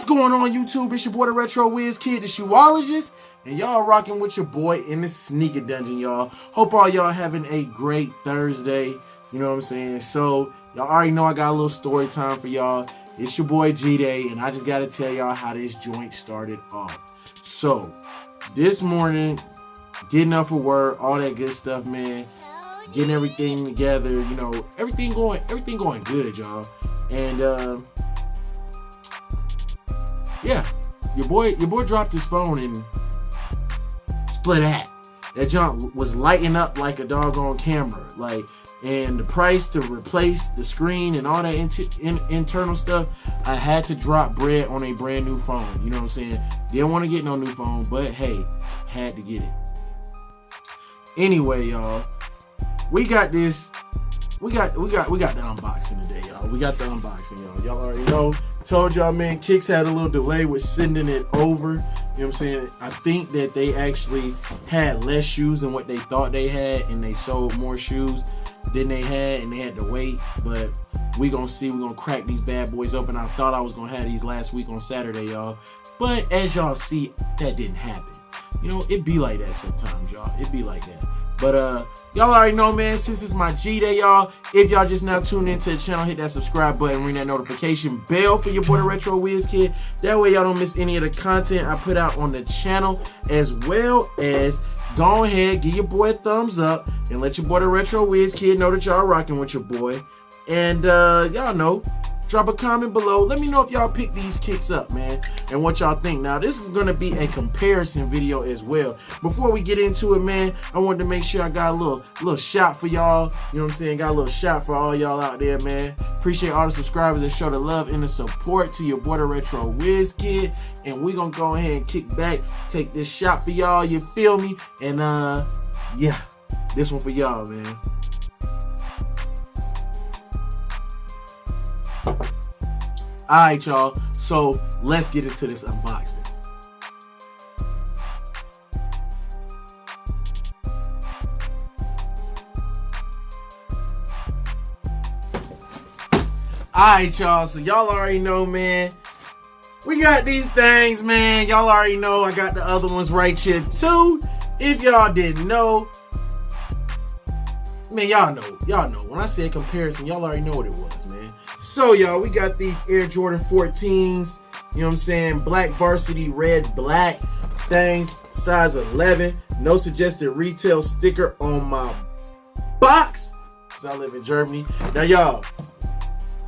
going on, YouTube? It's your boy, the Retro Wiz Kid, the shoeologist, and y'all rocking with your boy in the sneaker dungeon, y'all. Hope all y'all having a great Thursday. You know what I'm saying? So, y'all already know I got a little story time for y'all. It's your boy G-Day, and I just got to tell y'all how this joint started off. So, this morning, getting up for work, all that good stuff, man. Getting everything together, you know, everything going good, y'all. And yeah, your boy dropped his phone and split hat. That junk was lighting up like a doggone camera, like, and the price to replace the screen and all that internal stuff, I had to drop bread on a brand new phone. You know what I'm saying? Didn't want to get no new phone, but hey, had to get it. Anyway, y'all, we got this. We got the unboxing today, y'all. We got the unboxing, y'all. Y'all already know. Told y'all, man, Kicks had a little delay with sending it over. You know what I'm saying? I think that they actually had less shoes than what they thought they had, and they sold more shoes than they had, and they had to wait. But we gonna see. We gonna crack these bad boys open. I thought I was gonna have these last week on Saturday, y'all. But as y'all see, that didn't happen. You know, it be like that sometimes, y'all. It be like that. But y'all already know, man, since it's my G-Day, y'all, if y'all just now tuned into the channel, hit that subscribe button, ring that notification bell for your boy, the Retro Wiz Kid. That way y'all don't miss any of the content I put out on the channel, as well as go ahead, give your boy a thumbs up, and let your boy, the Retro Wiz Kid, know that y'all rocking with your boy. And y'all know, drop a comment below. Let me know if y'all pick these kicks up, man, and what y'all think. Now, this is going to be a comparison video as well. Before we get into it, man, I wanted to make sure I got a little shot for y'all. You know what I'm saying? Got a little shot for all y'all out there, man. Appreciate all the subscribers that show the love and the support to your boy, the Retro Wiz Kid. And we going to go ahead and kick back, take this shot for y'all. You feel me? And, yeah, this one for y'all, man. Alright, y'all, so let's get into this unboxing. Alright, y'all, so y'all already know, man, we got these things, man. Y'all already know I got the other ones right here too. If y'all didn't know, man, y'all know. When I said comparison, y'all already know what it was, man. So, y'all, we got these Air Jordan 14s, you know what I'm saying, black varsity, red, black things, size 11, no suggested retail sticker on my box, because I live in Germany. Now, y'all,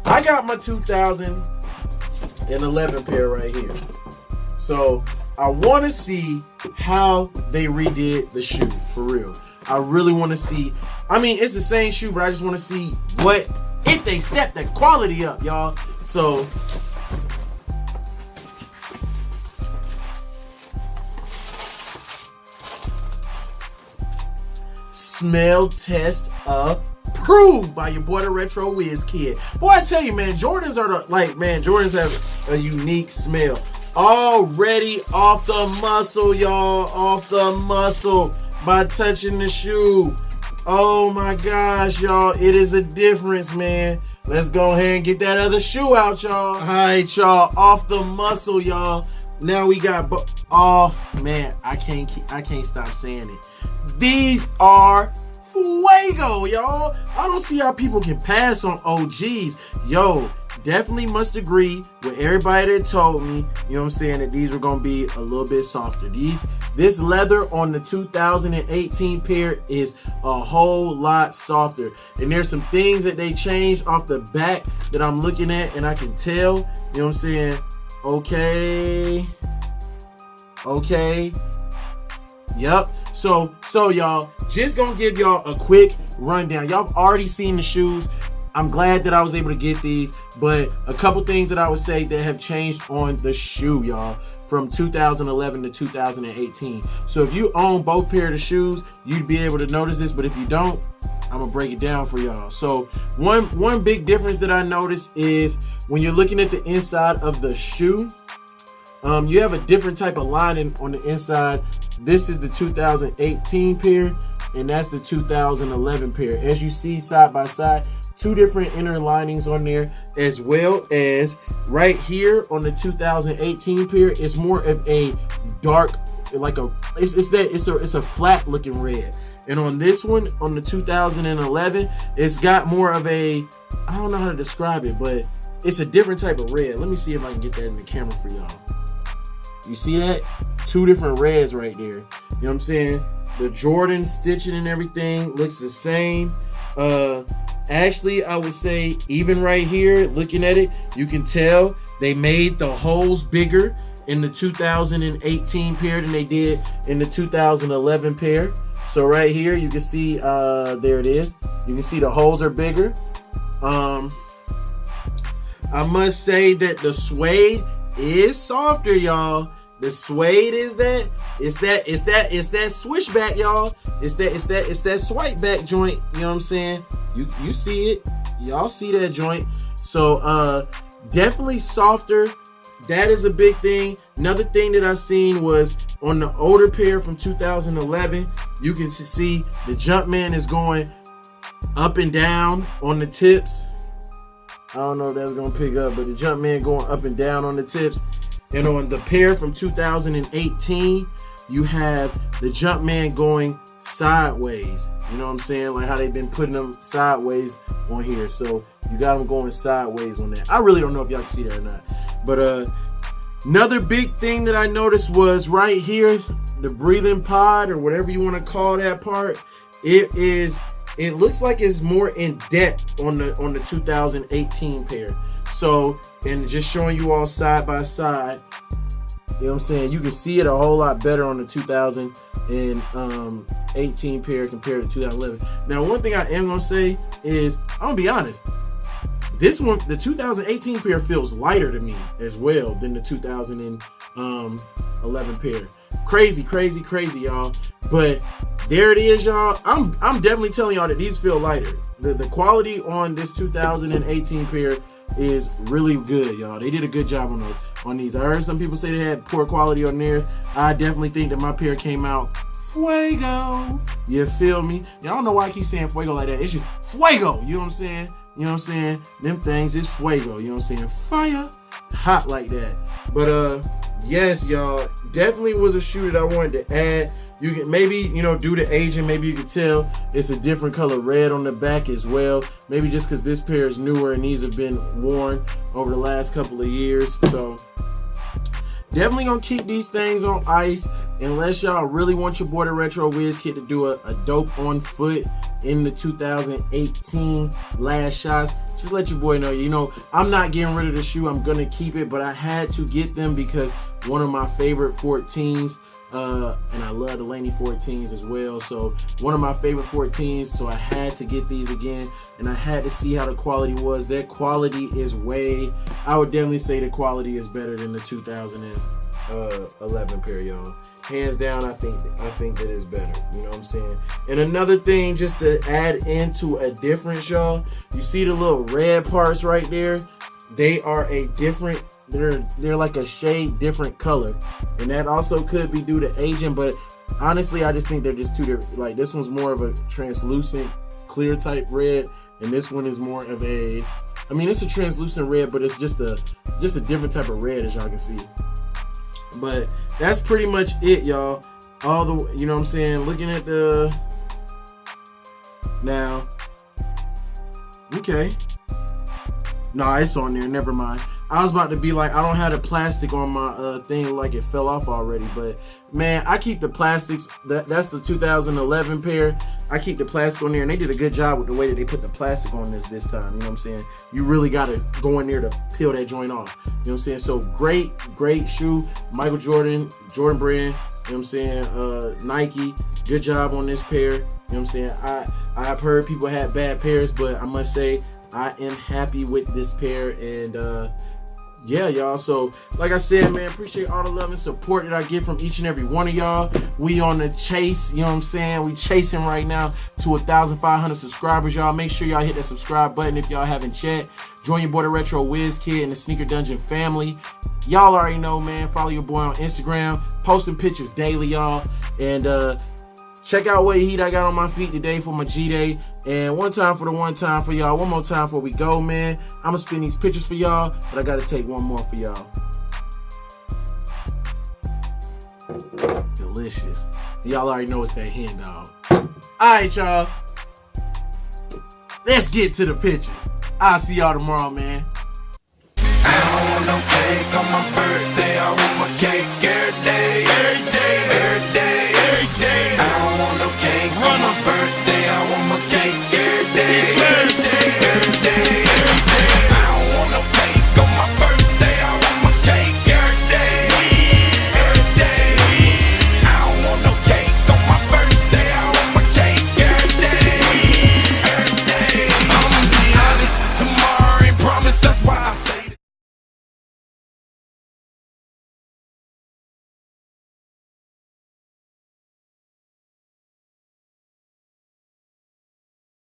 I got my 2011 pair right here. So, I want to see how they redid the shoe, for real. I really want to see, I mean, it's the same shoe, but I just want to see if they step the quality up, y'all. So, smell test approved by your boy, the Retro Wiz Kid. Boy, I tell you, man, Jordans are Jordans have a unique smell. Already off the muscle, y'all, off the muscle by touching the shoe. Oh my gosh, y'all, it is a difference, man. Let's go ahead and get that other shoe out, y'all. All right, y'all, off the muscle, y'all. Now we got off, man. I can't stop saying it. These are fuego, y'all. I don't see how people can pass on OGs. Yo, definitely must agree with everybody that told me, you know what I'm saying, that these were gonna be a little bit softer. This leather on the 2018 pair is a whole lot softer. And there's some things that they changed off the back that I'm looking at, and I can tell, you know what I'm saying? Okay. Yep. So y'all, just gonna give y'all a quick rundown. Y'all have already seen the shoes. I'm glad that I was able to get these, but a couple things that I would say that have changed on the shoe, y'all, from 2011 to 2018. So if you own both pair of the shoes, you'd be able to notice this, but if you don't, I'm gonna break it down for y'all. So one big difference that I noticed is when you're looking at the inside of the shoe, you have a different type of lining on the inside. This is the 2018 pair. and that's the 2011 pair. As you see side by side, two different inner linings on there, as well as right here on the 2018 pair, it's more of a dark, like it's a flat looking red. And on this one, on the 2011, it's got more of a, I don't know how to describe it, but it's a different type of red. Let me see if I can get that in the camera for y'all. You see that? Two different reds right there. You know what I'm saying? The Jordan stitching and everything looks the same. Actually, I would say even right here, looking at it, you can tell they made the holes bigger in the 2018 pair than they did in the 2011 pair. So right here, you can see, there it is. You can see the holes are bigger. I must say that the suede is softer, y'all. The suede is it's that switchback, y'all. It's that swipe back joint. You know what I'm saying? You see it. Y'all see that joint. So definitely softer. That is a big thing. Another thing that I seen was on the older pair from 2011, you can see the Jumpman is going up and down on the tips. I don't know if that's gonna pick up, but the Jumpman going up and down on the tips. And on the pair from 2018, you have the Jumpman going sideways. You know what I'm saying? Like how they've been putting them sideways on here. So you got them going sideways on that. I really don't know if y'all can see that or not. But another big thing that I noticed was right here, the breathing pod or whatever you want to call that part. It looks like it's more in depth on the 2018 pair. So, and just showing you all side by side, you know what I'm saying? You can see it a whole lot better on the 2018 pair compared to 2011. Now, one thing I am gonna say is, I'm gonna be honest. This one, the 2018 pair feels lighter to me as well than the 2011 pair. Crazy, y'all. But there it is, y'all. I'm definitely telling y'all that these feel lighter. The quality on this 2018 pair is really good, y'all. They did a good job on these. I heard some people say they had poor quality on theirs. I definitely think that my pair came out fuego. You feel me? Y'all don't know why I keep saying fuego like that. It's just fuego. You know what I'm saying? You know what I'm saying? Them things is fuego. You know what I'm saying? Fire. Hot like that. But yes, y'all, definitely was a shoe that I wanted to add. You can maybe, you know, due to aging, maybe you can tell it's a different color red on the back as well. Maybe just because this pair is newer and these have been worn over the last couple of years. So definitely gonna keep these things on ice unless y'all really want your boy the Retro Wiz Kid to do a dope on foot in the 2018 last shots. Just let your boy know, you know, I'm not getting rid of the shoe. I'm gonna keep it, but I had to get them because one of my favorite 14s, and I love the Laney 14s as well. So one of my favorite 14s, so I had to get these again, and I had to see how the quality was. Their quality is I would definitely say the quality is better than the 2011 pair, y'all. Hands down, I think that is better. You know what I'm saying? And another thing, just to add into a difference, y'all, you see the little red parts right there? They are a different, they're like a shade different color. And that also could be due to aging, but honestly, I just think they're just two different. Like this one's more of a translucent, clear type red, and this one is more of a, I mean, it's a translucent red, but it's just a different type of red, as y'all can see. But that's pretty much it, y'all. All the, you know what I'm saying, looking at the, now, okay. Nah, it's on there, never mind. I was about to be like, I don't have the plastic on my thing, like it fell off already, but man, I keep the plastics. That's the 2011 pair. I keep the plastic on there, and they did a good job with the way that they put the plastic on this time. You know what I'm saying? You really got to go in there to peel that joint off. You know what I'm saying? So great shoe. Michael Jordan brand. You know what I'm saying? Nike, good job on this pair. You know what I'm saying? I've heard people had bad pairs, but I must say I am happy with this pair, and yeah, y'all. So like I said, man, appreciate all the love and support that I get from each and every one of y'all. We on the chase, you know what I'm saying? We chasing right now to 1,500 subscribers, y'all. Make sure y'all hit that subscribe button if y'all haven't yet. Join your boy the Retro Wiz Kid and the Sneaker Dungeon family. Y'all already know, man. Follow your boy on Instagram, posting pictures daily, y'all. And Check out what heat I got on my feet today for my G-Day. And one time for y'all. One more time before we go, man. I'm going to spin these pictures for y'all, but I got to take one more for y'all. Delicious. Y'all already know it's that hen dog. Alright, y'all. Let's get to the pictures. I'll see y'all tomorrow, man. I don't want no cake on my birthday. I want my cake every day. Every day, every day, every day. I don't want no cake on my birthday. I want my cake